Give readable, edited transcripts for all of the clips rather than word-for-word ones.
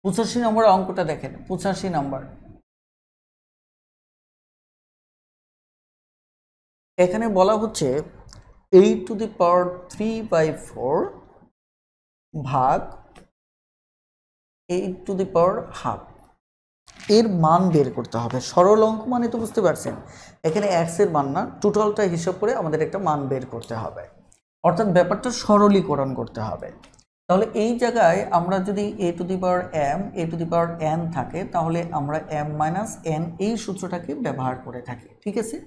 85 নম্বর অঙ্কটা দেখেন 85 নম্বর এখানে বলা হচ্ছে 8⁴ ভাগ 8⁻½ এর মান বের করতে হবে। সরল অঙ্ক মানে তো বুঝতে পারছেন, এখানে x এর মান না, টোটালটা হিসাব করে আমাদের একটা মান বের করতে হবে, অর্থাৎ ব্যাপারটা সরলীকরণ করতে হবে। তাহলে এই জায়গায় আমরা যদি a⁴n থাকে তাহলে আমরা m-n এই সূত্রটাকে ব্যবহার করে থাকি, ঠিক আছে।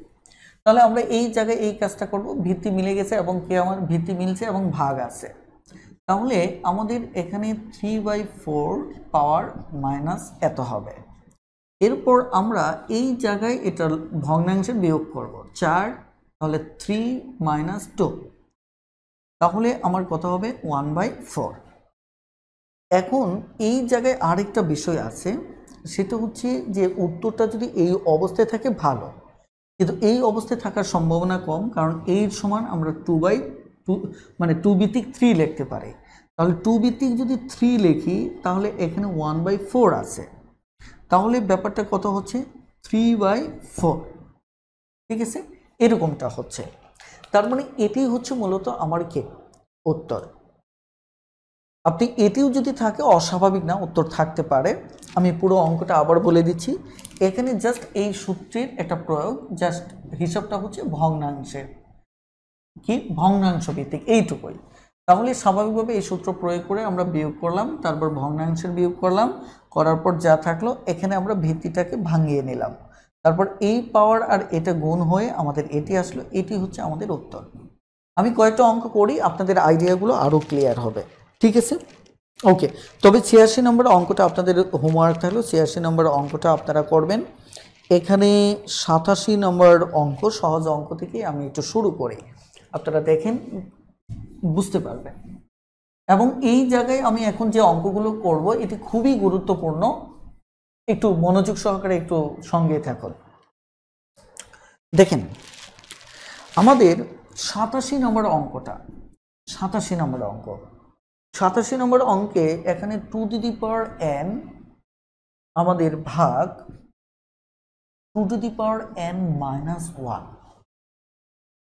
তাহলে আমরা এই জায়গায় এই কাজটা করব, ভিত্তি মিলে গেছে এবং কে আমার ভিত্তি মিলছে এবং ভাগ আছে, তাহলে আমাদের এখানে 3/4 পাওয়ার মাইনাস এত হবে। এরপর আমরা এই জায়গায় এটা ভগ্নাংশে বিয়োগ করব 4, তাহলে 3 - 2, তাহলে আমার কত হবে 1/4। এখন এই জায়গায় আরেকটা বিষয় আছে, সেটা হচ্ছে যে উত্তরটা যদি এই অবস্থায় থাকে ভালো, কিন্তু এই অবস্থায় থাকার সম্ভাবনা কম, কারণ এর সমান আমরা 2/2 মানে 2 ভিত্তিক 3 লিখতে পারি। তাহলে 2 ভিত্তিক যদি 3 লিখি তাহলে এখানে 1/4 আছে, তাহলে ব্যাপারটা কত হচ্ছে 3/4, ঠিক আছে, এরকমটা হচ্ছে। তার মানে এটি হচ্ছে মূলত আমার কি উত্তর। আপনি এটিও যদি থাকে অস্বাভাবিক না, উত্তর থাকতে পারে। আমি পুরো অঙ্কটা আবার বলে দিচ্ছি, এখানে জাস্ট এই সূত্রের একটা প্রয়োগ, জাস্ট হিসাবটা হচ্ছে ভগ্নাংশের, কি ভগ্নাংশ ভিত্তিক এইটুকুই। তাহলে স্বাভাবিকভাবে এই সূত্র প্রয়োগ করে আমরা বিয়োগ করলাম, তারপর ভগ্নাংশের বিয়োগ করলাম, করার পর যা থাকলো এখানে আমরা ভিত্তিটাকে ভাঙিয়ে নিলাম, তারপর এই পাওয়ার আর এটা গুণ হয়ে আমাদের এটি আসলো, এটি হচ্ছে আমাদের উত্তর। আমি কয়েকটা অঙ্ক করি, আপনাদের আইডিয়াগুলো আরও ক্লিয়ার হবে, ঠিক আছে। ওকে, তবে 86 নম্বর অঙ্কটা আপনাদের হোমওয়ার্ক থাকলো, 86 নম্বর অঙ্কটা আপনারা করবেন। এখানে 87 নম্বর অঙ্ক, সহজ অঙ্ক থেকে আমি একটু শুরু করি, আপনারা দেখেন বুঝতে পারবেন। এবং এই জায়গায় আমি এখন যে অঙ্কগুলো করব এটি খুবই গুরুত্বপূর্ণ, একটু মনোযোগ সহকারে একটু সঙ্গে থাকুন। দেখেন আমাদের 87 নম্বর অঙ্কটা, 87 নম্বর অঙ্ক, 87 নম্বর অঙ্কে এখানে 2n আমাদের ভাগ 2n-1।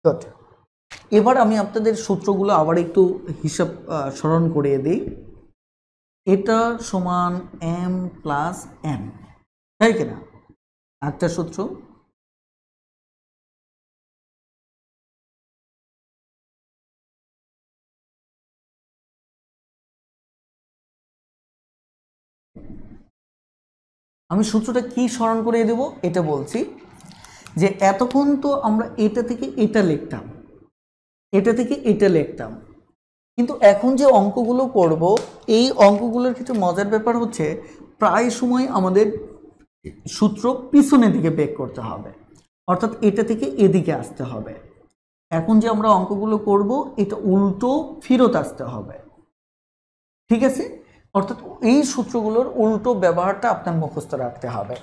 গুড। এবার আমি আপনাদের সূত্রগুলো আবার একটু হিসাব স্মরণ করিয়ে দিই। এটা সমান m+n, তাই কিনা? একটা সূত্র, আমি সূত্রটা কি স্মরণ করিয়ে দেব এটা বলছি, যে এতক্ষণ তো আমরা এটা থেকে এটা লিখতাম, এটা থেকে এটা লিখতাম, কিন্তু এখন যে অঙ্কগুলো করব এই অঙ্কগুলোর ক্ষেত্রে মজার ব্যাপার হচ্ছে প্রায় সময় আমাদের সূত্র পিছনের দিকে বেক করতে হবে, অর্থাৎ এটা থেকে এদিকে আসতে হবে। এখন যে আমরা অঙ্কগুলো করব এটা উল্টো ফেরত আসতে হবে, ঠিক আছে। অর্থাৎ এই সূত্রগুলোর উল্টো ব্যবহারটা আপনার মুখস্থ রাখতে হবে।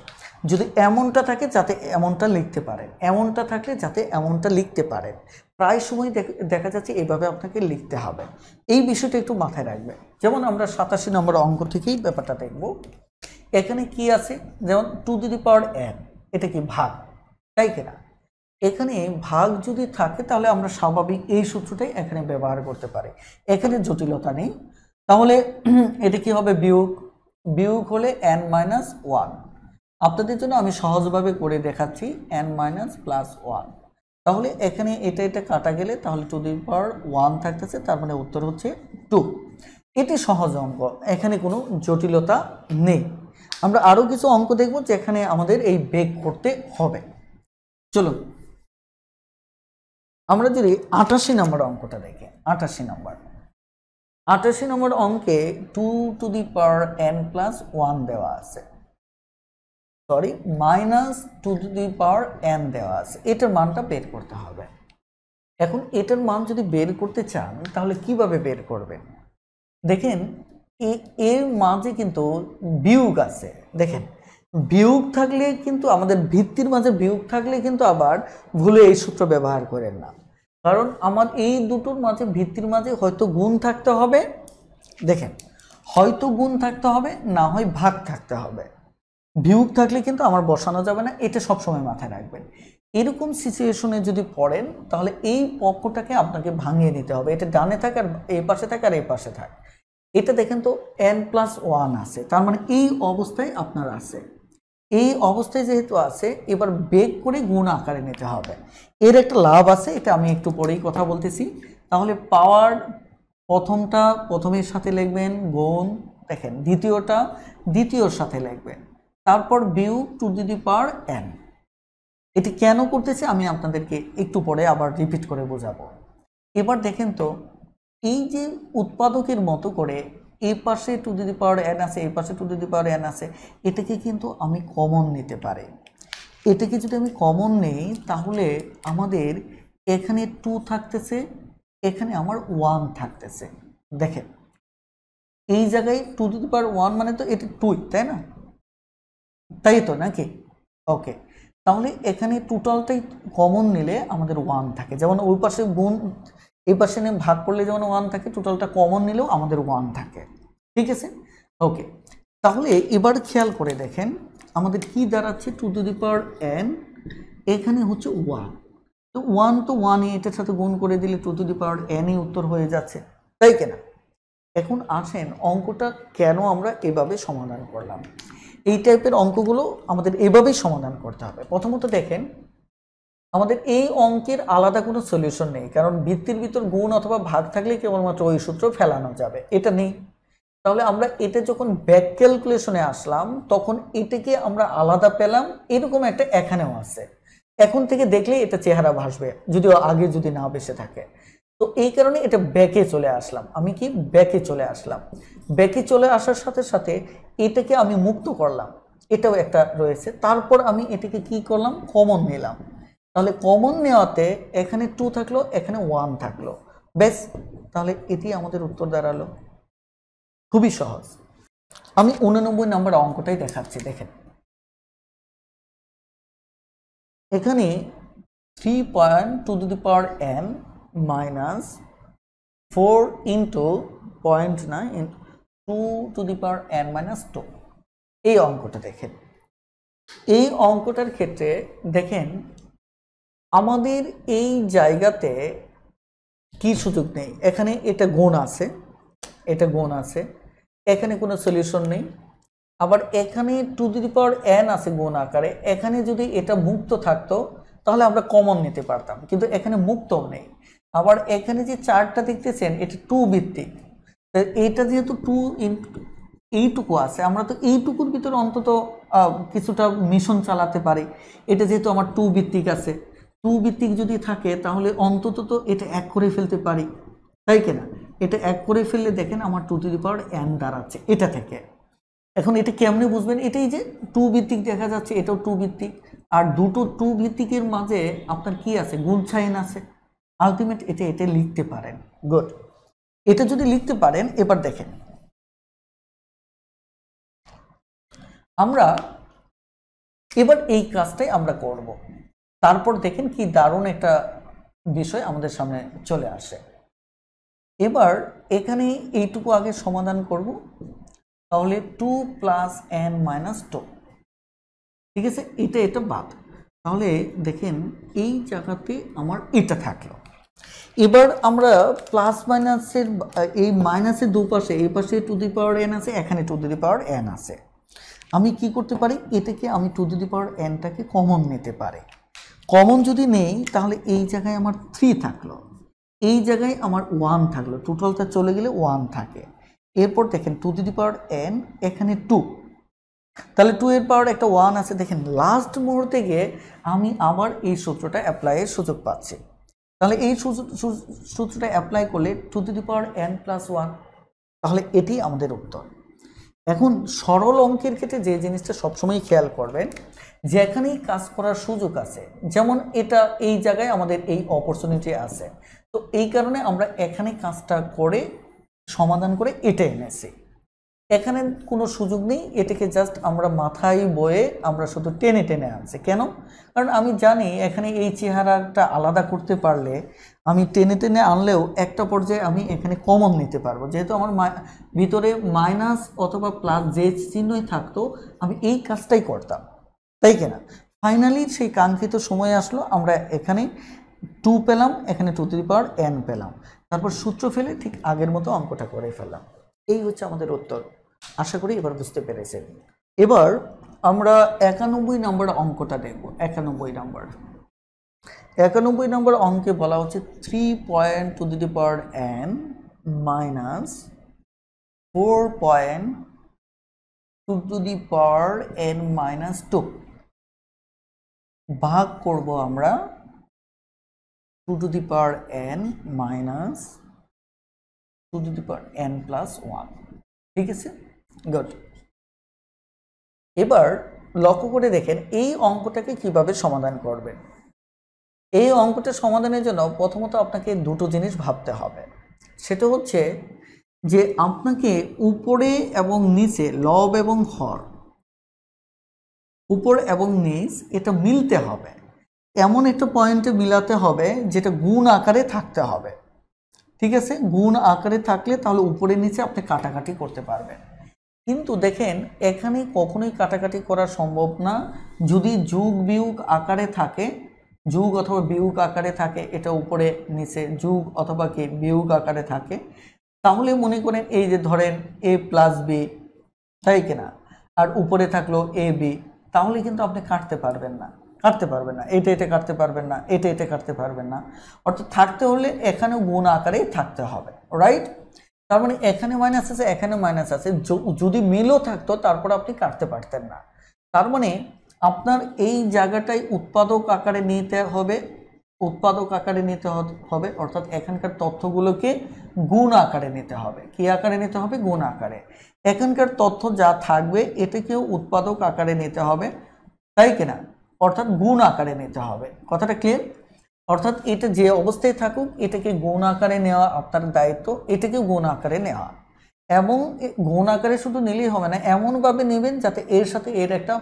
যদি এমনটা থাকে যাতে এমনটা লিখতে পারেন, এমনটা থাকলে যাতে এমনটা লিখতে পারেন, প্রায় সময় দেখা যাচ্ছে এইভাবে আপনাকে লিখতে হবে। এই বিষয়টা একটু মাথায় রাখবেন। যেমন আমরা 87 নম্বর অঙ্ক থেকেই ব্যাপারটা দেখব। এখানে কি আছে, যেমন 2n, এটা কি ভাগ, তাই কিনা? এখানে ভাগ যদি থাকে তাহলে আমরা স্বাভাবিক এই সূত্রটাই এখানে ব্যবহার করতে পারি, এখানে জটিলতা নেই। তাহলে এটা কি হবে বিয়োগ, বিয়োগ হলে n-1। আপনাদের জন্য আমি সহজভাবে করে দেখাচ্ছি n-+1। তাহলে এখানে এটা কাটা গেলে তাহলে 2n থাকতেছে, তার মানে উত্তর হচ্ছে 2। এটি সহজ অঙ্ক, এখানে কোনো জটিলতা নেই। আমরা আরও কিছু অঙ্ক দেখব যেখানে আমাদের এই বেগ করতে হবে। চলুন আমরা যদি 88 নম্বর অঙ্কটা দেখি। 88 নম্বর অঙ্কে 2n+1 দেওয়া আছে, সরি -2n দেওয়া আছে, এটার মানটা বের করতে হবে। এখন এটার মান যদি বের করতে চান তাহলে কিভাবে বের করবেন? দেখেন এর মাঝে কিন্তু বিয়োগ আছে, দেখেন বিয়োগ থাকলে কিন্তু আমাদের ভিত্তির মাঝে বিয়োগ থাকলে কিন্তু আবার ভুলে এই সূত্র ব্যবহার করেন না, কারণ আমার এই দুটোর মাঝে ভিত্তির মাঝে হয়তো গুণ থাকতে হবে। দেখেন হয়তো গুণ থাকতে হবে, না হয় ভাগ থাকতে হবে। বিয়োগ থাকলে কিন্তু আমার বসানো যাবে না, এটা সবসময় মাথায় রাখবেন। এরকম সিচুয়েশনে যদি পড়েন তাহলে এই পক্ষটাকে আপনাকে ভাঙিয়ে দিতে হবে, এটা ডানে থাক আর এই পাশে থাক আর এই পাশে থাক। এটা দেখেন তো n+1 আছে, তার মানে এই অবস্থায় আপনার আছে। এই অবস্থায় যেহেতু আছে, এবার বেগ করে গুণ আকারে নিতে হবে। এর একটা লাভ আছে, এটা আমি একটু পরেই কথা বলতেছি। তাহলে পাওয়ার প্রথমটা প্রথমের সাথে লিখবেন গুণ, দেখেন দ্বিতীয়টা দ্বিতীয়র সাথে লিখবেন, তারপর বিয়োগ টু দি পাওয়ার n। এটি কেন করতেছে আমি আপনাদেরকে একটু পরে আবার রিপিট করে বোঝাবো। এবার দেখেন তো, এই যে উৎপাদকের মতো করে এই পাশে টু দি পাওয়ার n আছে, এই পাশে টু দি পাওয়ার n আছে, এটাকে কিন্তু আমি কমন নিতে পারি। এটাকে যদি আমি কমন নেই তাহলে আমাদের এখানে 2 থাকতেছে, এখানে আমার 1 থাকতেছে। দেখেন এই জায়গায় টু দি পাওয়ার 1 মানে তো এটা 2, তাই না? তাই তো নাকি? ওকে, তাহলে এখানে টোটালটাই কমন নিলে আমাদের 1 থাকে। যেমন ওই পাশে গুণ এই পাশে নিয়ে ভাগ করলে যেমন 1 থাকে, টোটালটা কমন নিলেও আমাদের 1 থাকে। ঠিক আছে, ওকে। তাহলে এবার খেয়াল করে দেখেন আমাদের কি দাঁড়াচ্ছে, টু দি পাওয়ার n, এখানে হচ্ছে 1। তো 1 তো 1, এটার সাথে গুণ করে দিলে টু দি পাওয়ার n উত্তর হয়ে যাচ্ছে, তাই কিনা? এখন আসেন অঙ্কটা কেন আমরা এভাবে সমাধান করলাম। এই টাইপের অঙ্কগুলো আমাদের এভাবেই সমাধান করতে হবে। প্রথমত দেখেন আমাদের এই অঙ্কের আলাদা কোনো সলিউশন নেই, কারণ ভিত্তির ভিতর গুণ অথবা ভাগ থাকলে কেবলমাত্র ওই সূত্র ফেলানো যাবে, এটা নেই। তাহলে আমরা এটা যখন ব্যাক ক্যালকুলেশনে আসলাম তখন এটাকে আমরা আলাদা পেলাম, এরকম একটা এখানেও আছে। এখন থেকে দেখলে এটা চেহারা ভাসবে, যদিও আগে যদি না বেসে থাকে। তো এই কারণে এটা ব্যাকে চলে আসলাম। আমি কি ব্যাকে চলে আসলাম, ব্যাকে চলে আসার সাথে সাথে এটাকে আমি মুক্ত করলাম, এটাও একটা রয়েছে। তারপর আমি এটাকে কি করলাম, কমন নিলাম। তাহলে কমন নেওয়াতে এখানে 2 থাকলো, এখানে 1 থাকলো, বেশ। তাহলে এটি আমাদের উত্তর দাঁড়ালো। খুবই সহজ। আমি 89 নম্বর অঙ্কটাই দেখাচ্ছি। দেখেন এখানে 3.2n minus 4 into 0.9 2n minus 2, এই অঙ্কটা দেখেন। এই অঙ্কটার ক্ষেত্রে দেখেন আমাদের এই জায়গাতে কি সুযোগ নেই, এখানে এটা গুণ আছে, এটা গুণ আছে, এখানে কোনো সলিউশন নেই। আবার এখানে টু দি পাওয়ার n আছে গুণ আকারে, এখানে যদি এটা মুক্ত থাকতো তাহলে আমরা কমন নিতে পারতাম, কিন্তু এখানে মুক্তও নেই। আবার এখানে যে চারটা দেখতেছেন এটা 2 ভিত্তিক, এইটা যেহেতু 2 এইটুকু আছে, আমরা তো এইটুকুর ভিতরে অন্তত কিছুটা মিশন চালাতে পারি। এটা যেহেতু আমার 2 ভিত্তিক আছে, 2 ভিত্তিক যদি থাকে তাহলে অন্তত তো এটা এক করে ফেলতে পারি, তাই কিনা? এটা এক করে ফেললে দেখেন আমার টু দি পাওয়ার n দাঁড়াচ্ছে এটা থেকে। এখন এটা কেমনে বুঝবেন, এটাই যে 2 ভিত্তিক দেখা যাচ্ছে, এটাও 2 ভিত্তিক, আর দুটো 2 ভিত্তিকের মাঝে আপনার কি আছে, গুণ সাইন আছে। আলটিমেট এটা লিখতে পারেন, গুড। এটা যদি লিখতে পারেন, এবার দেখেন আমরা এবার এই কাজটাই আমরা করব। তারপর দেখেন কি দারুণ একটা বিষয় আমাদের সামনে চলে আসে। এবার এখানে এইটুকু আগে সমাধান করব, তাহলে 2 + n - 2, ঠিক আছে, এটা বাদ। তাহলে দেখেন এই জায়গাতে আমার এটা থাকলো। এবার আমরা প্লাস মাইনাসের এই মাইনাসের দুপাশে, এই পাশে টু দি পাওয়ার n আছে, এখানে টু দি পাওয়ার n আছে। আমি কি করতে পারি, এটাকে আমি টু দি পাওয়ার nটাকে কমন নিতে পারি। কমন যদি নেই তাহলে এই জায়গায় আমার 3 থাকলো, এই জায়গায় আমার 1 থাকলো, টোটালটা চলে গেলে 1 থাকে। এরপর দেখেন টু দি পাওয়ার n, এখানে 2, তাহলে 2 এর পাওয়ার একটা 1 আছে। দেখেন লাস্ট মুহূর্তে গিয়ে আমি আবার এই সূত্রটা অ্যাপ্লাইয়ের সুযোগ পাচ্ছি। তাহলে এই সূত্রটা অ্যাপ্লাই করলে টু দি পাওয়ার n + 1, তাহলে এটি আমাদের উত্তর। এখন সরল অঙ্কের ক্ষেত্রে যে জিনিসটা সবসময় খেয়াল করবেন, যেখানেই কাজ করার সুযোগ আছে, যেমন এটা এই জায়গায় আমাদের এই অপরচুনিটি আছে, তো এই কারণে আমরা এখানে কাজটা করে সমাধান করে এটা এনেছি। এখানে কোনো সুযোগ নেই, এটাকে জাস্ট আমরা মাথায় বয়ে আমরা শুধু টেনে টেনে আনছি। কেন? কারণ আমি জানি এখানে এই চেহারাটা আলাদা করতে পারলে আমি টেনে টেনে আনলেও একটা পর্যায়ে আমি এখানে কমন নিতে পারবো, যেহেতু আমার ভিতরে মাইনাস অথবা প্লাস যে চিহ্নই থাকতো আমি এই কাজটাই করতাম, তাই কিনা? ফাইনালি সেই কাঙ্ক্ষিত সময় আসলো, আমরা এখানে 2 পেলাম, এখানে 2n পেলাম, তারপর সূত্র ফেলে ঠিক আগের মতো অঙ্কটা করে ফেললাম। এই হচ্ছে আমাদের উত্তর। আশা করি এবার বুঝতে পেরেছেন। এবার আমরা 91 নম্বর অঙ্কটা দেখব। 91 নম্বর অঙ্কে বলা হচ্ছে 3.n minus 4.2n minus 2 ভাগ করব আমরা 2n minus 2n plus 1। ঠিক আছে, গুড। এবার লক্ষ্য করে দেখেন এই অঙ্কটাকে কিভাবে সমাধান করবেন। এই অঙ্কটা সমাধানের জন্য প্রথমত আপনাকে দুটো জিনিস ভাবতে হবে। সেটা হচ্ছে যে আপনাকে উপরে এবং নিচে লব এবং হর, উপর এবং নিচ এটা মিলতে হবে, এমন একটা পয়েন্টে মিলাতে হবে যেটা গুণ আকারে থাকতে হবে। ঠিক আছে, গুণ আকারে থাকলে তাহলে উপরে নিচে আপনি কাটাকাটি করতে পারবেন। কিন্তু দেখেন এখানে কখনোই কাটাকাটি করা সম্ভব না যদি যোগ বিয়োগ আকারে থাকে, যোগ অথবা বিয়োগ আকারে থাকে, এটা উপরে নিচে যোগ অথবা কি বিয়োগ আকারে থাকে, তাহলে মনে করেন এই যে ধরেন a প্লাস বি, তাই কিনা, আর উপরে থাকলো এ বি, তাহলে কিন্তু আপনি কাটতে পারবেন না, এটা কাটতে পারবেন না, এটা কাটতে পারবেন না। অর্থাৎ থাকতে হলে এখানেও গুণ আকারেই থাকতে হবে, রাইট? তার মানে এখানে মাইনাস আছে, এখানে মাইনাস আছে, যদি মিলও থাকতো তারপর আপনি কাটতে পারতেন না। তার মানে আপনার এই জায়গাটাই উৎপাদক আকারে নিতে হবে, অর্থাৎ এখানকার তথ্যগুলোকে গুণ আকারে নিতে হবে। কি আকারে নিতে হবে? গুণ আকারে। এখানকার তথ্য যা থাকবে এটাকেও উৎপাদক আকারে নিতে হবে, তাই কিনা, অর্থাৎ গুণ আকারে নিতে হবে। কথাটা ক্লিয়ার? অর্থাৎ এটা যে অবস্থায় থাকুক এটাকে গুণ আকারে নেওয়া আপনার দায়িত্ব, এটাকে গুণ আকারে নেওয়া, এবং গুণ আকারে শুধু নিলেই হবে না, এমনভাবে নেবেন যাতে এর সাথে এর একটা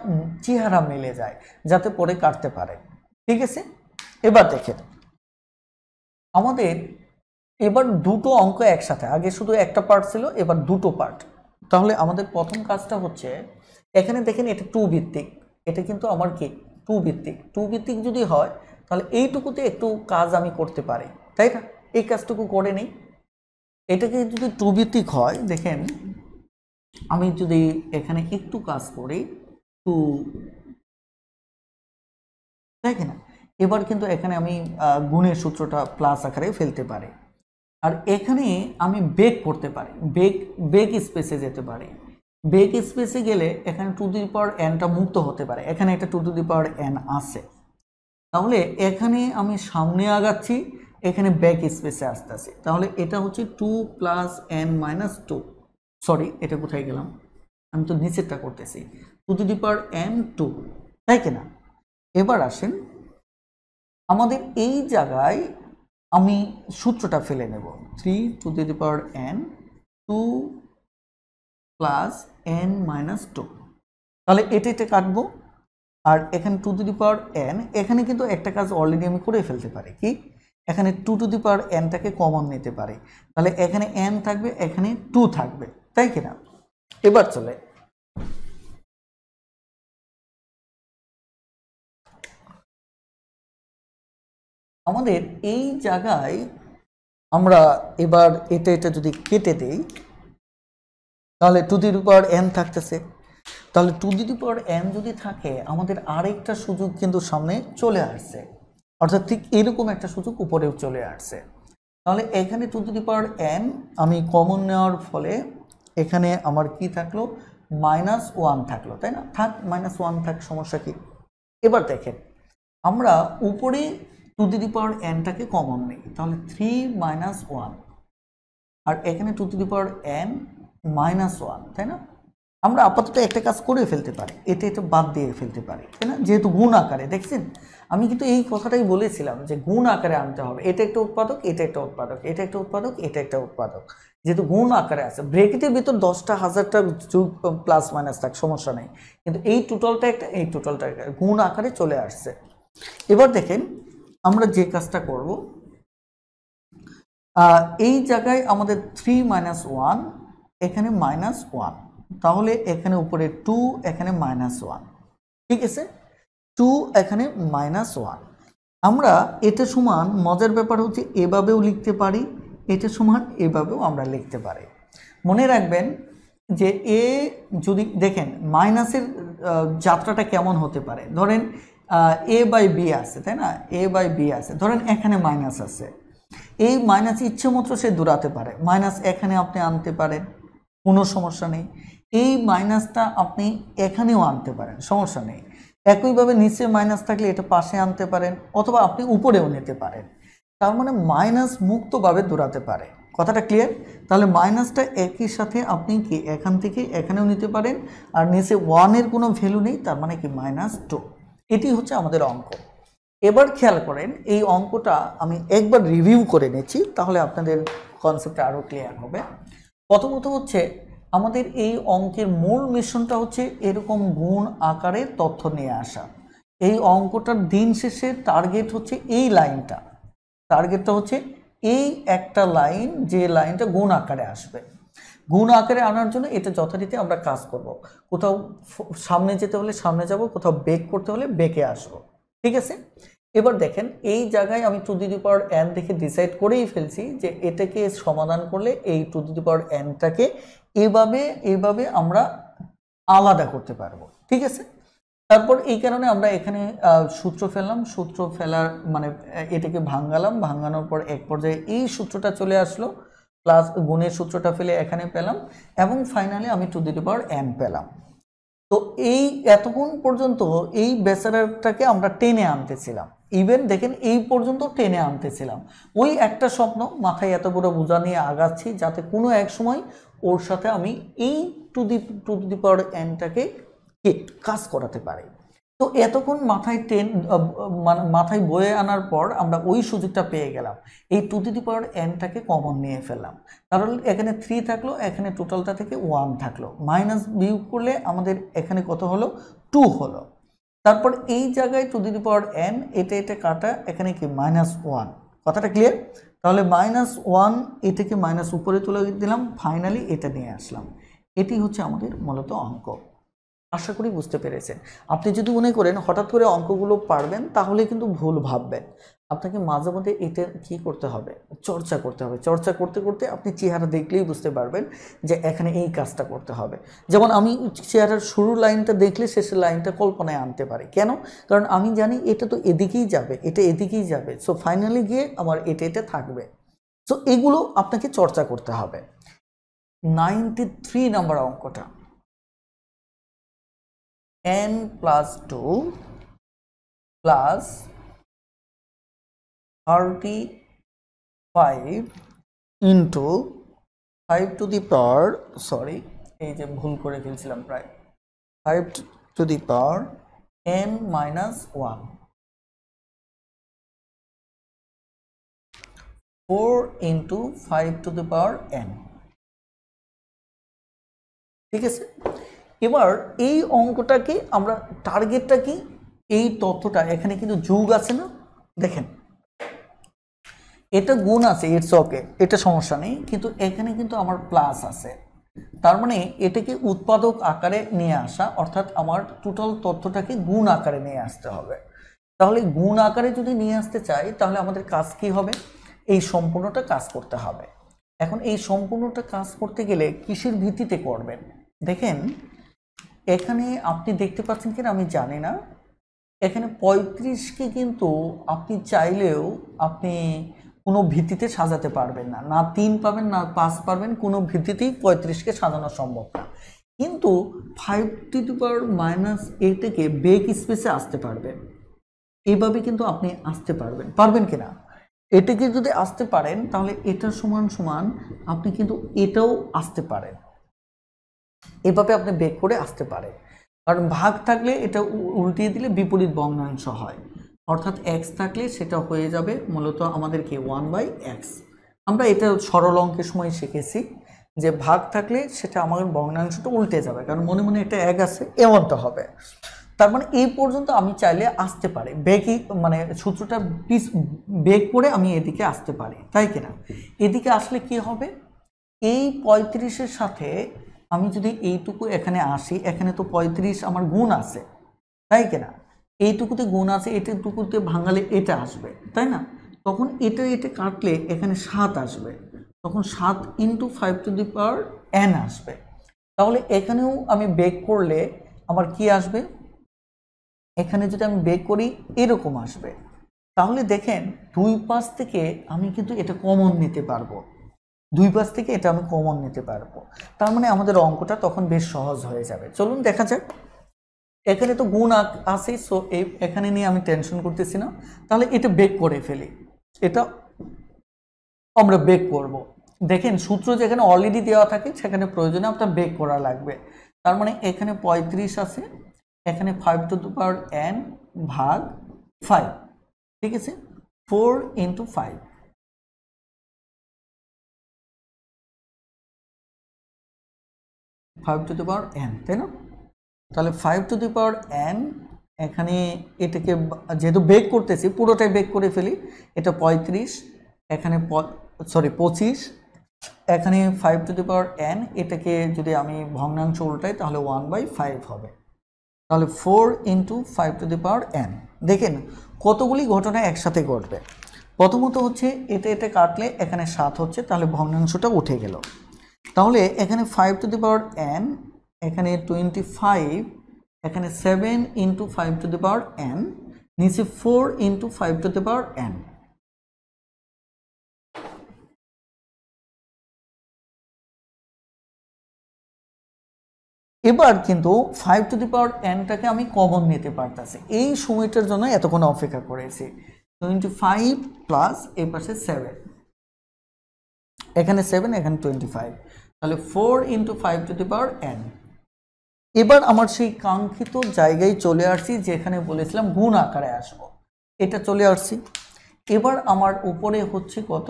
চেহারা মিলে যায়, যাতে পরে কাটতে পারে। ঠিক আছে, এবার দেখেন আমাদের এবার দুটো অঙ্ক একসাথে, আগে শুধু একটা পার্ট ছিল, এবার দুটো পার্ট। তাহলে আমাদের প্রথম কাজটা হচ্ছে এখানে দেখেন এটা 2 ভিত্তিক, এটা কিন্তু আমার কি 2 ভিত্তিক যদি হয় তাহলে এইটুকুতে একটু কাজ আমি করতে পারি, তাই না? এই কাজটুকু করে নিই। এটাকে যদি 2 ভিত্তিক হয়, দেখেন আমি যদি এখানে একটু কাজ করি 2, দেখেন না, এবার কিন্তু এখানে আমি গুণের সূত্রটা প্লাস আকারে ফেলতে পারি, আর এখানে আমি বেগ করতে পারি, বেগ স্পেসে যেতে পারি। বেগ স্পেসে গেলে এখানে 2n মুক্ত হতে পারে, এখানে একটা 2n আছে, তাহলে এখানে আমি সামনে আগাচ্ছি, এখানে ব্যাক স্পেসে আসতেছি, তাহলে এটা হচ্ছে 2 + n - 2, সরি এটা কোথায় গেলাম, আমি তো নিচেরটা করতেছি, 2n 2, তাই কিনা? এবার আসেন আমাদের এই জায়গায় আমি সূত্রটা ফেলে নেব, 3n 2 + n - 2, তাহলে এটা কাটবো, আর এখানে 2n, এখানে কিন্তু একটা কাজ অলরেডি আমি করে ফেলতে পারি, কি এখানে 2n-টাকে কমন নিতে পারি, তাহলে এখানে n থাকবে, এখানে 2 থাকবে, তাই কিনা? এবার চলে আমাদের এই জায়গায় আমরা এবার এটা যদি কেটে দেই তাহলে 2n থাকতেছে, তাহলে 2n যদি থাকে আমাদের আরেকটা সুযোগ কিন্তু সামনে চলে আসছে, অর্থাৎ ঠিক এরকম একটা সুযোগ উপরেও চলে আসছে। তাহলে এখানে 2n আমি কমন নেওয়ার ফলে এখানে আমার কি থাকলো, -1 থাকলো, তাই না? থাক, -1 থাক, সমস্যা কি? এবার দেখেন আমরা উপরে 2n-টাকে কমন নিই, তাহলে 3 - 1, আর এখানে 2n - 1, তাই না? আমরা আপাতত একটা কাজ করে ফেলতে পারি, এটা এটা বাদ দিয়ে ফেলতে পারি, তাই না? যেহেতু গুণ আকারে, দেখছেন আমি কিন্তু এই কথাটাই বলেছিলাম যে গুণ আকারে আনতে হবে। এটা একটা উৎপাদক, এটা একটা উৎপাদক, এটা একটা উৎপাদক, এটা একটা উৎপাদক, যেহেতু গুণ আকারে আছে। ব্রেকেটের ভিতর 10টা 1000টা যোগ প্লাস মাইনাস থাক, সমস্যা নেই, কিন্তু এই টোটালটা একটা, এই টোটালটা একটা গুণ আকারে চলে আসছে। এবার দেখেন আমরা যে কাজটা করব, এই জায়গায় আমাদের 3 - 1, এখানে -1, তাহলে এখানে উপরে 2, এখানে -1, ঠিক আছে? 2 এখানে -1। আমরা এটা সমান, মজার ব্যাপার হচ্ছে এভাবেও লিখতে পারি, এটা সমান এভাবেও আমরা লিখতে পারি। মনে রাখবেন যে এ যদি দেখেন মাইনাসের যাত্রাটা কেমন হতে পারে, ধরেন a/b আছে, তাই না? a/b আছে, ধরেন এখানে মাইনাস আছে, এই মাইনাস ইচ্ছে মতো সে দূরাতে পারে, মাইনাস এখানে আপনি আনতে পারেন, কোনো সমস্যা নেই। এই মাইনাসটা আপনি এখানেও আনতে পারেন, সমস্যা নেই। একইভাবে নিচে মাইনাস থাকলে এটা পাশে আনতে পারেন, অথবা আপনি উপরেও নিতে পারেন। তার মানে মাইনাস মুক্তভাবে দৌড়াতে পারে। কথাটা ক্লিয়ার? তাহলে মাইনাসটা একই সাথে আপনি কি এখান থেকে এখানেও নিতে পারেন, আর নিচে 1-এর কোনো ভ্যালু নেই, তার মানে কি -2। এটি হচ্ছে আমাদের অঙ্ক। এবার খেয়াল করেন, এই অঙ্কটা আমি একবার রিভিউ করে নিচ্ছি, তাহলে আপনাদের কনসেপ্টটা আরও ক্লিয়ার হবে। প্রথমত হচ্ছে আমাদের এই অঙ্কের মূল মিশনটা হচ্ছে এরকম গুণ আকারে তথ্য নিয়ে আসা। এই অঙ্কটার দিন শেষে টার্গেট হচ্ছে এই লাইনটা, টার্গেটটা হচ্ছে এই একটা লাইন, যে লাইনটা গুণ আকারে আসবে। গুণ আকারে আনার জন্য এটা যথারীতি আমরা কাজ করব। কোথাও সামনে যেতে হলে সামনে যাব, কোথাও বেক করতে হলে বেকে আসব, ঠিক আছে? এবার দেখেন এই জায়গায় আমি 2n দেখে ডিসাইড করেই ফেলছি যে এটাকে সমাধান করলে এই 2n-টাকে এভাবে আমরা আলাদা করতে পারবো, ঠিক আছে? তারপর এই কারণে আমরা এখানে সূত্র ফেললাম, সূত্র ফেলার মানে এটাকে ভাঙালাম, ভাঙানোর পর এক পর্যায়ে এই সূত্রটা চলে আসলো, প্লাস গুণের সূত্রটা ফেলে এখানে পেলাম, এবং ফাইনালি আমি 2n পেলাম। তো এই এতক্ষণ পর্যন্ত এই বেচারাটাকে আমরা টেনে আনতেছিলাম, ইভেন দেখেন এই পর্যন্ত টেনে আনতেছিলাম। ওই একটা স্বপ্ন মাথায় এত বড় বোঝা নিয়ে আগাচ্ছি, যাতে কোনো এক সময় ওর সাথে আমি এই n-টাকে কাজ করাতে পারি। তো এতক্ষণ মাথায় মাথায় বয়ে আনার পর আমরা ওই সুযোগটা পেয়ে গেলাম, এই 2n-টাকে কমন নিয়ে ফেললাম। তাহলে এখানে 3 থাকলো, এখানে টোটালটা থেকে 1 থাকলো, মাইনাস বিয়োগ করলে আমাদের এখানে কত হলো? 2 হলো। তারপর এই জায়গায় 2n, এটা কাটা, এখানে কি -1। কথাটা ক্লিয়ার? তাহলে -1 এটাকে মাইনাস উপরে তুলে দিলাম, ফাইনালি এটা নিয়ে আসলাম। এটি হচ্ছে আমাদের মূলত অঙ্ক। আশা করি বুঝতে পেরেছেন। আপনি যদি মনে করেন হঠাৎ করে অঙ্কগুলো পারবেন, তাহলে কিন্তু ভুল ভাববেন। আপনাকে মাঝে মধ্যে এটা কি করতে হবে? চর্চা করতে হবে। চর্চা করতে করতে আপনি চেহারা দেখলেই বুঝতে পারবেন যে এখানে এই কাজটা করতে হবে। যেমন আমি চেহারার শুরুর লাইনটা দেখলে শেষের লাইনটা কল্পনায় আনতে পারি। কেন? কারণ আমি জানি এটা তো এদিকেই যাবে, এটা এদিকেই যাবে, সো ফাইনালি গিয়ে আমার এটা থাকবে। সো এগুলো আপনাকে চর্চা করতে হবে। 93 নম্বর অঙ্কটা, n + 2 + 35 into 5 to the power, sorry এই যে ভুল করে ফেলছিলাম, প্রায় 5 to the power n - 1, 4 into 5 to the power n, ঠিক আছে? এবার এই অঙ্কটাকে আমরা টার্গেটটা কি, এই তথ্যটা এখানে কিন্তু যোগ আছে না, দেখেন এটা গুণ আছে, ইটস ওকে, এটা সমস্যা নেই, কিন্তু এখানে কিন্তু আমার প্লাস আছে। তার মানে এটাকে উৎপাদক আকারে নিয়ে আসা, অর্থাৎ আমার টোটাল তথ্যটাকে গুণ আকারে নিয়ে আসতে হবে। তাহলে গুণ আকারে যদি নিয়ে আসতে চাই, তাহলে আমাদের কাজ কি হবে? এই সম্পূর্ণটা কাজ করতে হবে। এখন এই সম্পূর্ণটা কাজ করতে গেলে কিসের ভিত্তিতে করবেন? দেখেন এখানে আপনি দেখতে পাচ্ছেন কিনা আমি জানি না, এখানে 35কে কিন্তু আপনি চাইলেও আপনি কোনো ভিত্তিতে সাজাতে পারবেন না, না 3 পাবেন না 5 পারবেন, কোনো ভিত্তিতেই 35কে সাজানো সম্ভব না। কিন্তু 5 টু দি পাওয়ার -8-কে বেক স্পেসে আসতে পারবেন, এইভাবে কিন্তু আপনি আসতে পারবেন কিনা? এটাকে যদি আসতে পারেন, তাহলে এটা সমান সমান আপনি কিন্তু এটাও আসতে পারেন। এভাবে আপনি বের করে আসতে পারে। কারণ ভাগ থাকলে এটা উল্টিয়ে দিলে বিপরীত ভগ্নাংশ হয়, অর্থাৎ এক্স থাকলে সেটা হয়ে যাবে মূলত আমাদের কি 1/x। আমরা এটা সরল অঙ্কের সময় শিখেছি যে ভাগ থাকলে সেটা আমাদের ভগ্নাংশটা উল্টে যাবে, কারণ মনে মনে একটা এক আছে এমনটা হবে। তার মানে এই পর্যন্ত আমি চাইলে আসতে পারি, বেগই মানে সূত্রটা বেগ করে আমি এদিকে আসতে পারি, তাই কিনা? এদিকে আসলে কি হবে, এই 35-এর সাথে আমি যদি এইটুকু এখানে আসি, এখানে তো 35 আমার গুণ আছে, তাই কিনা? এইটুকুতে গুণ আছে, এটুকুতে ভাঙালে এটা আসবে, তাই না? তখন এটা কাটলে এখানে 7 আসবে, তখন 7 × 5n আসবে। তাহলে এখানেও আমি বেগ করলে আমার কি আসবে, এখানে যদি আমি বেগ করি এরকম আসবে। তাহলে দেখেন দুই পাশ থেকে আমি কিন্তু এটা কমন নিতে পারবো, দুই পাশ থেকে এটা আমি কমন নিতে পারবো। তার মানে আমাদের অঙ্কটা তখন বেশ সহজ হয়ে যাবে। চলুন দেখা যাক। এখানে তো গুণ আছে, সো এখানে নিয়ে আমি টেনশন করতেছি না। তাহলে এটা বেক করে ফেলি, এটা আমরা বেক করব। দেখেন সূত্র যেখানে অলরেডি দেওয়া থাকে সেখানে প্রয়োজনে আপনার বেক করা লাগবে। তার মানে এখানে 35 আছে, এখানে 5n ভাগ 5, ঠিক আছে, 4 × 5, 5n, তাই না? তাহলে 5n, এখানে এটাকে যেহেতু বেক করতেছি পুরোটাই বেক করে ফেলি, এটা 35, এখানে 25, এখানে 5n, এটাকে যদি আমি ভগ্নাংশ উল্টাই তাহলে 1/5 হবে। তাহলে 4 × 5n। দেখেন কতগুলি ঘটনা একসাথে ঘটবে। প্রথমত হচ্ছে এটা কাটলে এখানে 7 হচ্ছে, তাহলে ভগ্নাংশটা উঠে গেল। তাহলে এখানে 5n, এখানে 25, এখানে 7 × 5n, নিচে 4 × 5n। এবার কিন্তু 5n-টাকে আমি কমন নিতে পারতেছি, এই সময়টার জন্য এতক্ষণ অপেক্ষা করেছি। 25 প্লাস এই পাশে 7, এখানে 7, এখানে 25, তাহলে 4 × 5n। এবার আমার সেই কাঙ্ক্ষিত জায়গায় চলে আসছি যেখানে বলেছিলাম গুণ আকারে আসবো, এটা চলে আসছি। এবার আমার উপরে হচ্ছে কত,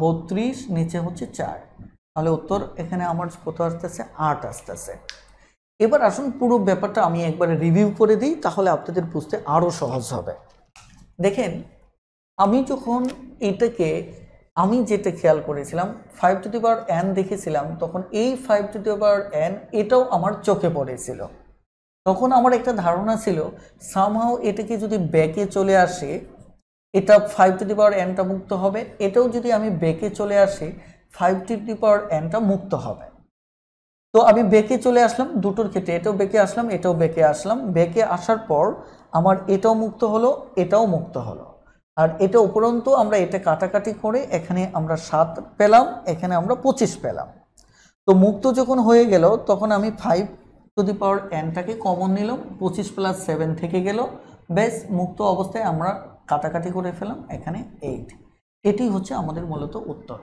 32, নিচে হচ্ছে 4, তাহলে উত্তর এখানে আমার কত আসতেছে, 8 আসতেছে। এবার আসুন পুরো ব্যাপারটা আমি একবারে রিভিউ করে দিই, তাহলে আপনাদের বুঝতে আরও সহজ হবে। দেখেন আমি যখন এটাকে, আমি যেটা খেয়াল করেছিলাম 5n দেখেছিলাম, তখন এই 5n এটাও আমার চোখে পড়েছিল। তখন আমার একটা ধারণা ছিল সামহাও এটাকে যদি ব্যাকে চলে আসে, এটা 5n-টা মুক্ত হবে, এটাও যদি আমি ব্যাকে চলে আসি 5n-টা মুক্ত হবে। তো আমি বেঁকে চলে আসলাম দুটোর ক্ষেত্রে, এটাও বেঁকে আসলাম, এটাও বেঁকে আসলাম। বেঁকে আসার পর আমার এটাও মুক্ত হলো, এটাও মুক্ত হলো। আর এটা উপরন্তু আমরা এটা কাটাকাটি করে এখানে আমরা 7 পেলাম, এখানে আমরা 25 পেলাম। তো মুক্ত যখন হয়ে গেল তখন আমি 5n-টাকে কমন নিলাম, 25 + 7 থেকে গেল, বেশ মুক্ত অবস্থায় আমরা কাটাকাটি করে ফেলাম, এখানে 8। এটি হচ্ছে আমাদের মূলত উত্তর।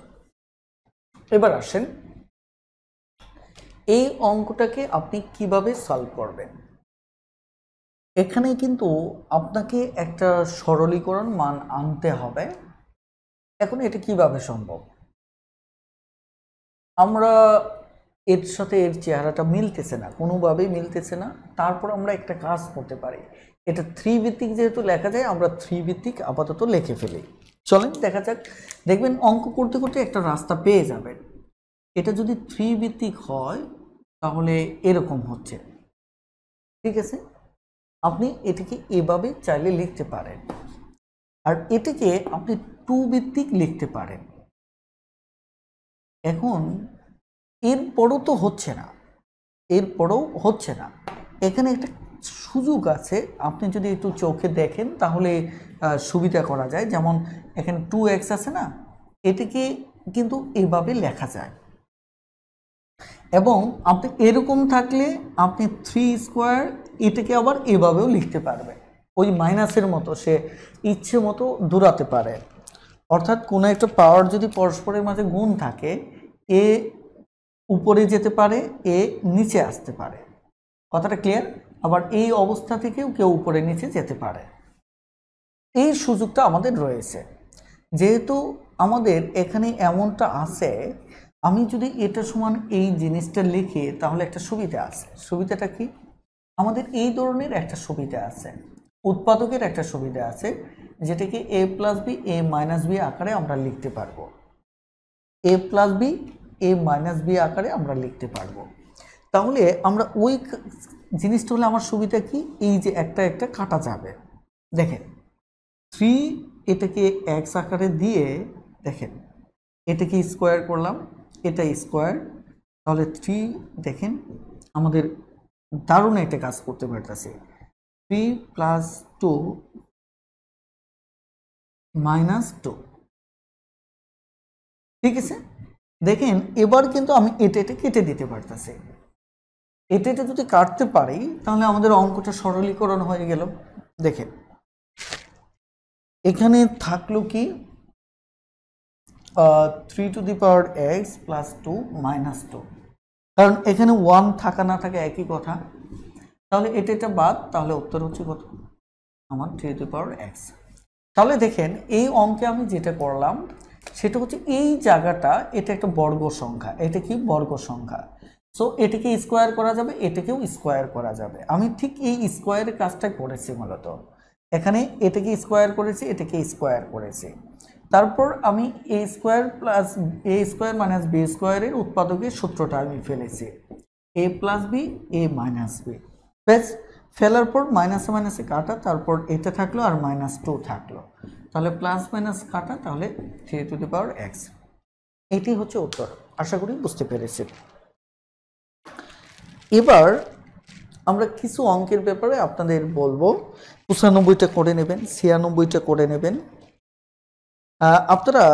এবার আসেন এই অঙ্কটাকে আপনি কিভাবে সলভ করবেন। এখানে কিন্তু আপনাকে একটা সরলীকরণ মান আনতে হবে। এখন এটা কিভাবে সম্ভব, আমরা এর সাথে এর চেহারাটা মিলতেছে না, কোনোভাবেই মিলতেছে না। তারপর আমরা একটা কাজ করতে পারি, এটা 3 ভিত্তিক যেহেতু লেখা যায়, আমরা 3 ভিত্তিক আপাতত লিখে ফেলি। চলেন দেখা যাক, দেখবেন অঙ্ক করতে করতে একটা রাস্তা পেয়ে যাবেন। এটা যদি 3 ভিত্তিক হয় তাহলে এরকম হচ্ছে, ঠিক আছে? আপনি এটাকে এভাবে চাইলে লিখতে পারেন, আর এটাকে আপনি 2 ভিত্তিক লিখতে পারেন। এখন এরপরও তো হচ্ছে না, এরপরও হচ্ছে না, এখানে একটা সুযোগ আছে, আপনি যদি একটু চোখে দেখেন তাহলে সুবিধা করা যায়। যেমন এখানে 2x আছে না, এটাকে কিন্তু এভাবে লেখা যায়, এবং আপনি এরকম থাকলে আপনি 3² এটাকে আবার এভাবেও লিখতে পারবেন, ওই মাইনাসের মতো সে ইচ্ছে মতো দূরাতে পারে। অর্থাৎ কোনো একটা পাওয়ার যদি পরস্পরের মাঝে গুণ থাকে, এ উপরে যেতে পারে, এ নিচে আসতে পারে। কথাটা ক্লিয়ার? আবার এই অবস্থা থেকেও কেউ উপরে নিচে যেতে পারে। এই সুযোগটা আমাদের রয়েছে। যেহেতু আমাদের এখানে এমনটা আছে, আমি যদি এটা সমান এই জিনিসটা লিখি তাহলে একটা সুবিধা আছে। সুবিধাটা কি? আমাদের এই ধরনের একটা সুবিধা আছে, উৎপাদকের একটা সুবিধা আছে, যেটাকে এ plus B A minus B আকারে আমরা লিখতে পারবো। এ plus B A minus B আকারে আমরা লিখতে পারবো। তাহলে আমরা ওই জিনিসটা হলে আমার সুবিধা কি, এই যে একটা একটা কাটা যাবে। দেখেন 3 এটাকে এক্স আকারে দিয়ে, দেখেন এটাকে স্কোয়ার করলাম, এটা স্কোয়ার, তাহলে 3 দেখেন আমাদের দারুণ একটা কাজ করতে পারতেছে। 3 প্লাস 2 মাইনাস 2, ঠিক আছে? দেখেন এবার কিন্তু আমি এটা কেটে দিতে পারতেছি। এটা যদি কাটতে পারি তাহলে আমাদের অঙ্কটা সরলীকরণ হয়ে গেল। দেখেন এখানে থাকলো কি 3 to the power x plus 2 minus 2, কারণ এখানে 1 থাকা না থাকা একই কথা। তাহলে এটা বাদ, তাহলে উত্তর হচ্ছে কত আমার 3 টু দি পাওয়ার এক্স। তাহলে দেখেন এই অঙ্কে আমি যেটা করলাম সেটা হচ্ছে এই জায়গাটা, এটা একটা বর্গ সংখ্যা, এটা কি বর্গ সংখ্যা। সো এটাকে স্কোয়ার করা যাবে, এটাকেও স্কোয়ার করা যাবে। আমি ঠিক এই স্কোয়ারের কাজটা করেছি মূলত। এখানে এটাকে স্কোয়ার করেছি, এটাকে স্কোয়ার করেছি। তারপর আমি এ স্কোয়ার প্লাস এ স্কোয়ার মাইনাস বি স্কোয়ারের উৎপাদকের সূত্রটা আমি ফেলেছি, এ plus B A minus B. বেশ, ফেলার পর মাইনাসে মাইনাসে কাটা, তারপর এটা থাকলো আর মাইনাস 2 থাকলো, তাহলে প্লাস মাইনাস কাটা, তাহলে 3 টু দি পাওয়ার এক্স। এটি হচ্ছে উত্তর। আশা করি বুঝতে পেরেছি। এবার আমরা কিছু অঙ্কের ব্যাপারে আপনাদের বলবো। 95টা করে নেবেন, 96টা করে নেবেন। আপনারা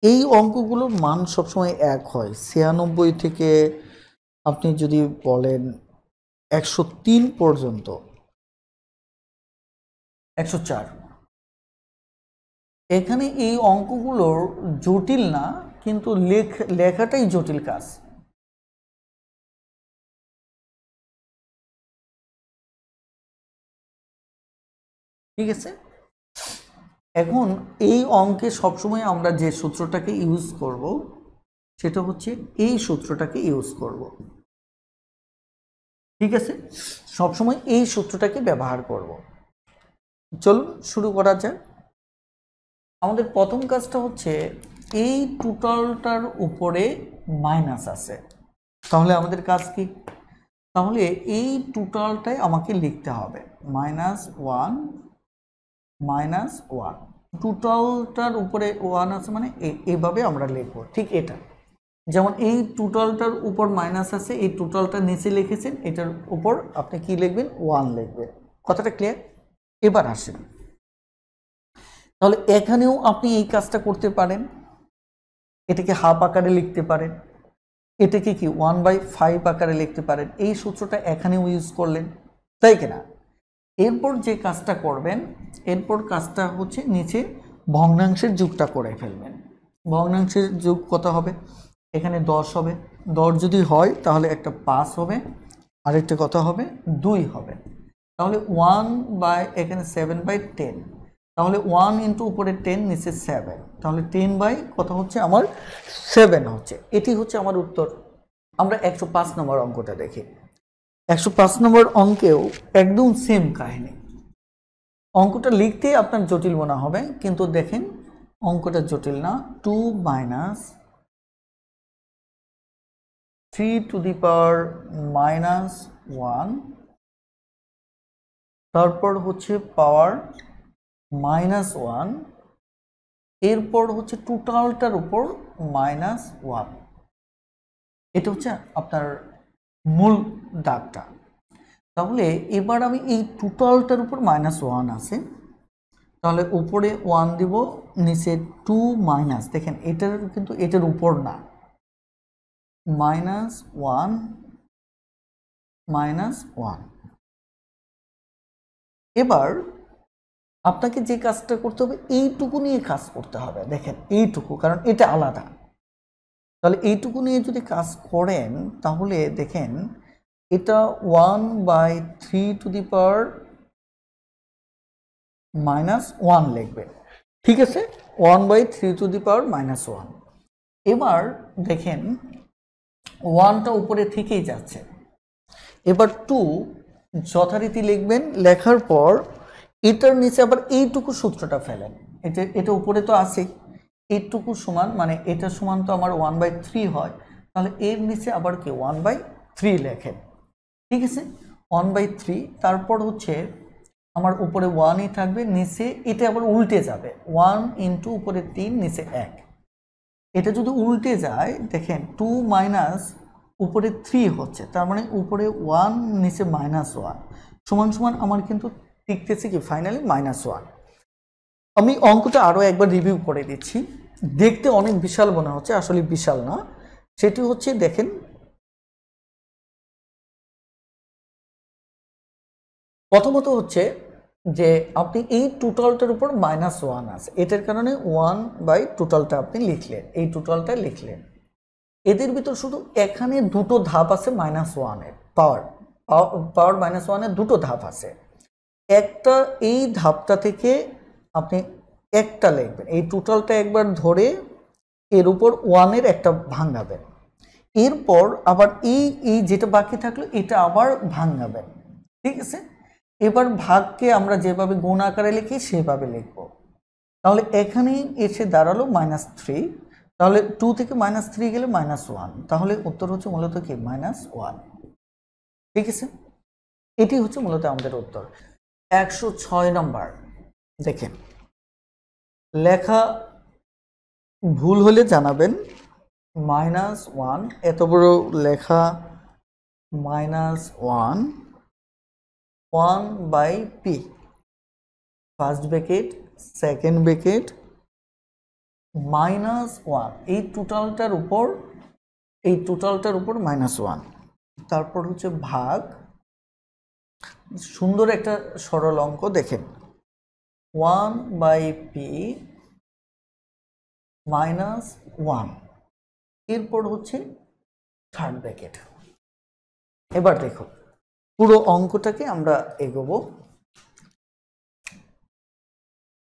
এই অঙ্কগুলোর মান সবসময় এক হয়। 96 থেকে আপনি যদি বলেন 103 পর্যন্ত, 104, এখানে এই অঙ্কগুলোর জটিল না, কিন্তু লেখাটাই জটিল কাজ। ঠিক আছে? এখন এই অঙ্কে সবসময় আমরা যে সূত্রটাকে ইউজ করব সেটা হচ্ছে এই সূত্রটাকে ইউজ করব। ঠিক আছে? সবসময় এই সূত্রটাকে ব্যবহার করব। চলুন শুরু করা যাক। আমাদের প্রথম কাজটা হচ্ছে এই টোটালটার উপরে মাইনাস আছে, তাহলে আমাদের কাজ কি? তাহলে এই টোটালটাই আমাকে লিখতে হবে, -1 -1। টোটালটার উপরে 1 আছে মানে এভাবে আমরা লিখবো, ঠিক এটা। যেমন এই টোটালটার উপর মাইনাস আছে, এই টোটালটা নিচে লিখেছেন, এটার উপর আপনি কি লিখবেন? 1 লিখবেন। কথাটা ক্লিয়ার? এবার আসেন, তাহলে এখানেও আপনি এই কাজটা করতে পারেন, এটাকে হাফ আকারে লিখতে পারেন, এটাকে কি 1/5 আকারে লিখতে পারেন। এই সূত্রটা এখানেও ইউজ করলেন, তাই কিনা? এরপর যে কাজটা করবেন, এরপর কাজটা হচ্ছে নিচে ভগ্নাংশের যোগটা করে ফেলবেন। ভগ্নাংশের যোগ কত হবে? এখানে 10 হবে, 10 যদি হয় তাহলে একটা 5 হবে, আরেকটা কত হবে? 2 হবে। তাহলে 1 এখানে 7/10, তাহলে 1 ইন্টু উপরে 10 নিচে 7, তাহলে 10 কত হচ্ছে আমার? 7 হচ্ছে। এটি হচ্ছে আমার উত্তর। আমরা 105 নম্বর অঙ্কটা দেখি। 105 নম্বর অঙ্কেও একদম সেম কাহিনী। অঙ্কটা লিখতে আপনার জটিল মনে হবে, কিন্তু দেখেন অঙ্কটা জটিল না। 2 - 3 টু দি পাওয়ার -1, তারপর হচ্ছে পাওয়ার -1, এরপর হচ্ছে টোটালটার উপর -1। এটা হচ্ছে আপনার মূল দাগটা। তাহলে এবার আমি এই টোটালটার উপর -1 আছে, তাহলে উপরে 1 দিব, নিচে 2 মাইনাস, দেখেন এটার কিন্তু এটার উপর না, -1 -1। এবার আপনাকে যে কাজটা করতে হবে, এইটুকু নিয়ে কাজ করতে হবে। দেখেন এইটুকু, কারণ এটা আলাদা। তাহলে এইটুকু নিয়ে যদি কাজ করেন তাহলে দেখেন এটা 1/3⁻1 লিখবেন, ঠিক আছে, 1/3⁻1। এবার দেখেন 1টা উপরে থেকেই যাচ্ছে, এবার 2 যথারীতি লিখবেন, লেখার পর এটার নিচে আবার এইটুকু সূত্রটা ফেলেন, এটা উপরে তো আছে, এইটুকু সমান মানে এটা সমান তো আমার 1/3 হয়, তাহলে এর নিচে আবার কি 1/3 লেখেন, ঠিক আছে, 1/3। তারপর হচ্ছে আমার উপরে 1ই থাকবে, নিচে এটা আবার উল্টে যাবে, 1 ইন্টু উপরে 3 নিচে 1। এটা যদি উল্টে যায় দেখেন 2 মাইনাস উপরে 3 হচ্ছে, তার মানে উপরে 1 নিচে -1 সমান সমান আমার কিন্তু লিখতেছি কি ফাইনালি -1। আমি অঙ্কটা আরও একবার রিভিউ করে দিচ্ছি, দেখতে অনেক বিশাল মনে হচ্ছে, আসলে বিশাল না। সেটি হচ্ছে দেখেন প্রথমত হচ্ছে যে আপনি এই টোটালটার উপর -1 আছে, এটার কারণে 1/টোটালটা আপনি লিখলেন, এই টোটালটা লিখলেন। এদের ভিতর শুধু এখানে দুটো ধাপ আছে -1-এর পাওয়ার -1-এর দুটো ধাপ আছে। একটা এই ধাপটা থেকে আপনি একটা লিখবেন, এই টোটালটা একবার ধরে এর উপর 1-এর একটা ভাঙাবেন, এরপর আবার এই যেটা বাকি থাকলো এটা আবার ভাঙাবেন, ঠিক আছে। এবার ভাগকে আমরা যেভাবে গুণ আকারে লিখি সেভাবে লিখব, তাহলে এখানেই এসে দাঁড়ালো -3, তাহলে 2 থেকে -3 গেলে -1, তাহলে উত্তর হচ্ছে মূলত কি -1, ঠিক আছে। এটি হচ্ছে মূলত আমাদের উত্তর। 106 নম্বর দেখেন, লেখা ভুল হলে জানাবেন, -1 এত বড় লেখা -1 1/p first bracket second bracket -1 এই টোটালটার উপর -1, তারপর হচ্ছে ভাগ, সুন্দর একটা সরল অঙ্ক দেখেন 1/p -1, এরপর হচ্ছে থার্ড ব্র্যাকেট। এবার দেখো পুরো অঙ্কটাকে আমরা এগোবো।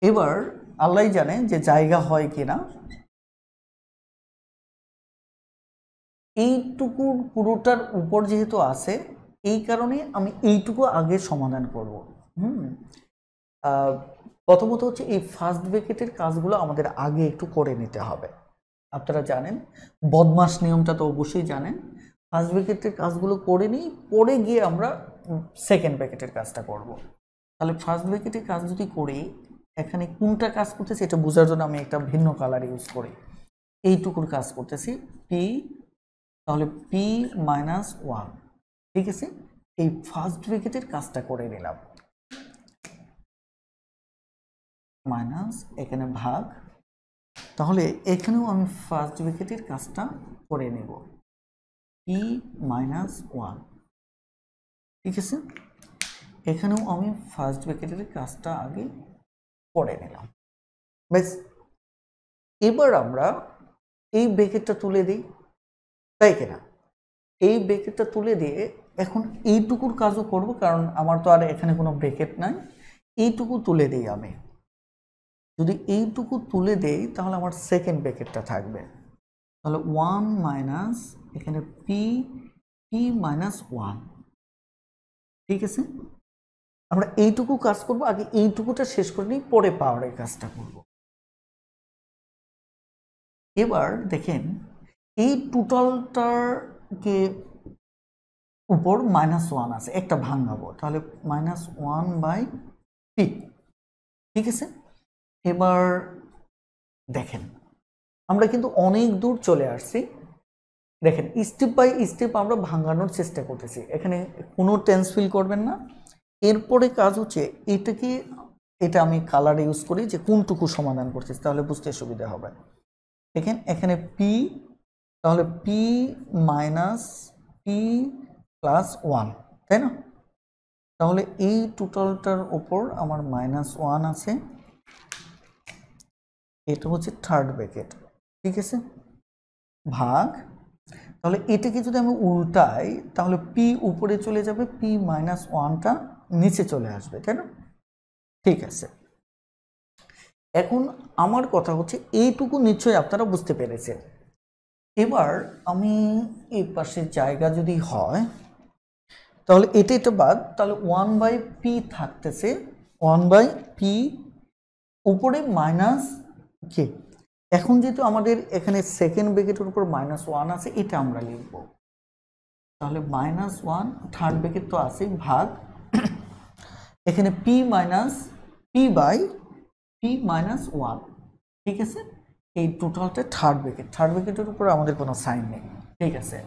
এবার আল্লাহ জানে যে জায়গা হয় কিনা, এইটুকুর পুরোটার উপর যেহেতু আছে এই কারণে আমি এইটুকু আগে সমাধান করব। প্রথমত হচ্ছে এই ফার্স্ট ব্র্যাকেটের কাজগুলো আমাদের আগে একটু করে নিতে হবে। আপনারা জানেন বদমাস নিয়মটা তো অবশ্যই জানেন, ফার্স্ট ব্র্যাকেটের কাজগুলো করে নিই, পরে গিয়ে আমরা সেকেন্ড ব্র্যাকেটের কাজটা করব। তাহলে ফার্স্ট ব্র্যাকেটের কাজ যদি করি, এখানে কোনটা কাজ করতেছি এটা বোঝার জন্য আমি একটা ভিন্ন কালার ইউজ করি, এইটুকুর কাজ করতেছি পি, তাহলে p -1, ঠিক আছে। এই ফার্স্ট ব্র্যাকেটের কাজটা করে নিলাম, মাইনাস এখানে ভাগ, তাহলে এখানেও আমি ফার্স্ট ব্র্যাকেটের কাজটা করে নেব p -1, ঠিক আছে। এখানেও আমি ফার্স্ট ব্র্যাকেটের কাজটা আগে করে নিলাম, বেশ। এবার আমরা এই ব্র্যাকেটটা তুলে দিই, তাই কিনা, এই ব্র্যাকেটটা তুলে দিয়ে এখন এইটুকুর কাজও করব, কারণ আমার তো আর এখানে কোনো ব্র্যাকেট নাই, এইটুকু তুলে দিই আমি। যদি এইটুকু তুলে দেই তাহলে আমার সেকেন্ড ব্র্যাকেটটা থাকবে, তাহলে 1 মাইনাস এখানে p -1, ঠিক আছে। আমরা এইটুকু কাজ করব, আগে এইটুকুটা শেষ করে নিই, পরে পাওয়ারের কাজটা করব। এবার দেখেন এই টোটালটাকে উপর -1 আছে, একটা ভাঙাবো, তাহলে -1/p, ঠিক আছে। এবার দেখেন আমরা কিন্তু অনেক দূর চলে আসছি, দেখেন স্টেপ বাই স্টেপ আমরা ভাঙানোর চেষ্টা করতেছি, এখানে কোনো টেন্স ফিল করবেন না। এরপরে কাজ হচ্ছে এটা আমি কালার ইউজ করি যে কোনটুকু সমাধান করতেছি, তাহলে বুঝতে সুবিধা হবে। দেখেন এখানে p, তাহলে p -p +1, তাই না। তাহলে এই টোটালটার উপর আমার -1 আছে, এটা হচ্ছে থার্ড ব্র্যাকেট, ঠিক আছে। ভাগ, তাহলে এটাকে যদি আমি উল্টাই তাহলে পি উপরে চলে যাবে, পি মাইনাস ওয়ানটা নিচে চলে আসবে, তাই না? ঠিক আছে, এখন আমার কথা হচ্ছে এইটুকু নিশ্চয়ই আপনারা বুঝতে পেরেছেন। এবার আমি এই পাশে জায়গা যদি হয় তাহলে এটা বাদ, তাহলে 1/p থাকতেছে, 1/p উপরে মাইনাস কে। এখন যেহেতু আমাদের এখানে সেকেন্ড ব্র্যাকেটের উপর -1 আছে, এটা আমরা লিখব, তাহলে -1 থার্ড ব্র্যাকেট তো আছে ভাগ এখানে p মাইনাস p/p-1, ঠিক আছে? এই টোটালটা থার্ড ব্র্যাকেটের উপর আমাদের কোনো সাইন নেই, ঠিক আছে?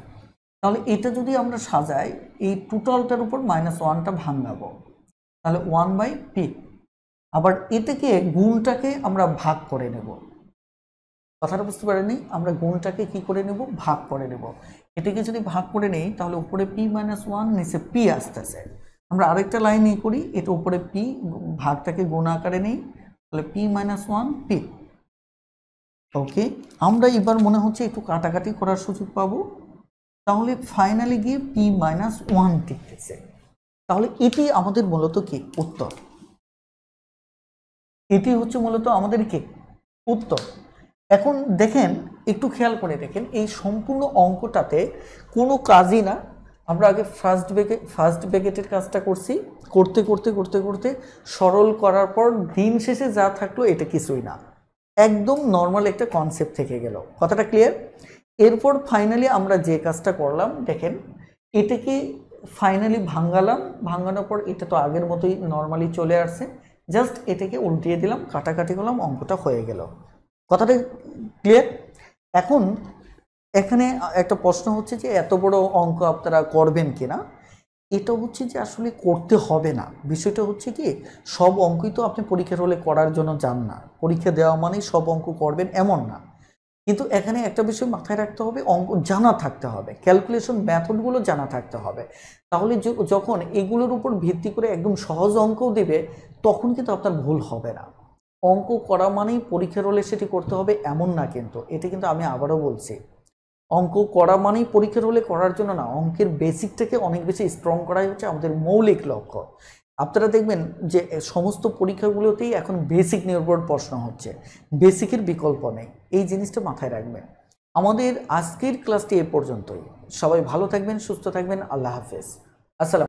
তাহলে এটা যদি আমরা সাজাই, এই টোটালটার উপর -1টা ভাঙাবো, তাহলে 1/p, আবার এটাকে গুণটাকে আমরা ভাগ করে নেব। কথাটা বুঝতে পারেনি? আমরা গুণটাকে কি করে নেব? ভাগ করে নেব। এটাকে যদি ভাগ করে নেই তাহলে উপরে p-1 নিচে p আসতেছে। আমরা আরেকটা লাইন এই করি, এটা উপরে p, ভাগটাকে গুণ আকারে নেই, তাহলে p-1 p। ওকে, আমরা এবার মনে হচ্ছে একটু কাটাকাটি করার সুযোগ পাবো, তাহলে ফাইনালি গিয়ে p-1 টিকতেছে। তাহলে এটি আমাদের মূলত কি উত্তর, এটি হচ্ছে মূলত আমাদের কি উত্তর। এখন দেখেন, একটু খেয়াল করে দেখেন, এই সম্পূর্ণ অঙ্কটাতে কোনো কাজই না, আমরা আগে ফার্স্ট ব্র্যাকেটের কাজটা করছি, করতে করতে করতে করতে সরল করার পর দিন শেষে যা থাকলো এটা কিছুই না, একদম নর্মাল একটা কনসেপ্ট থেকে গেল। কথাটা ক্লিয়ার? এরপর ফাইনালি আমরা যে কাজটা করলাম দেখেন, এটাকে ফাইনালি ভাঙানোর পর এটা তো আগের মতোই নর্মালি চলে আসছে, জাস্ট এটাকে উল্টিয়ে দিলাম, কাটাকাটি করলাম, অঙ্কটা হয়ে গেল। কথাটা ক্লিয়ার? এখন এখানে একটা প্রশ্ন হচ্ছে যে এত বড় অঙ্ক আপনারা করবেন কিনা। এটা হচ্ছে যে আসলে করতে হবে না, বিষয়টা হচ্ছে কি সব অঙ্কই তো আপনি পরীক্ষার হলে করার জন্য যান না, পরীক্ষা দেওয়া মানেই সব অঙ্ক করবেন এমন না। কিন্তু এখানে একটা বিষয় মাথায় রাখতে হবে, অঙ্ক জানা থাকতে হবে, ক্যালকুলেশন মেথডগুলো জানা থাকতে হবে। তাহলে যখন এগুলোর উপর ভিত্তি করে একদম সহজ অঙ্কও দেবে তখন কিন্তু আপনার ভুল হবে না। অঙ্ক করা মানেই পরীক্ষার হলে সেটি করতে হবে এমন না, কিন্তু এটা কিন্তু আমি আবারও বলছি, অঙ্ক করা মানেই পরীক্ষার হলে করার জন্য না, অঙ্কের বেসিকটাকে অনেক বেশি স্ট্রং করাই হচ্ছে আমাদের মৌলিক লক্ষ্য। আপনারা দেখবেন যে সমস্ত পরীক্ষাগুলোতেই এখন বেসিক নির্ভর প্রশ্ন হচ্ছে, বেসিকের বিকল্প নেই, এই জিনিসটা মাথায় রাখবেন। আমাদের আজকের ক্লাসটি এ পর্যন্তই। সবাই ভালো থাকবেন, সুস্থ থাকবেন, আল্লাহ হাফেজ, আসসালাম।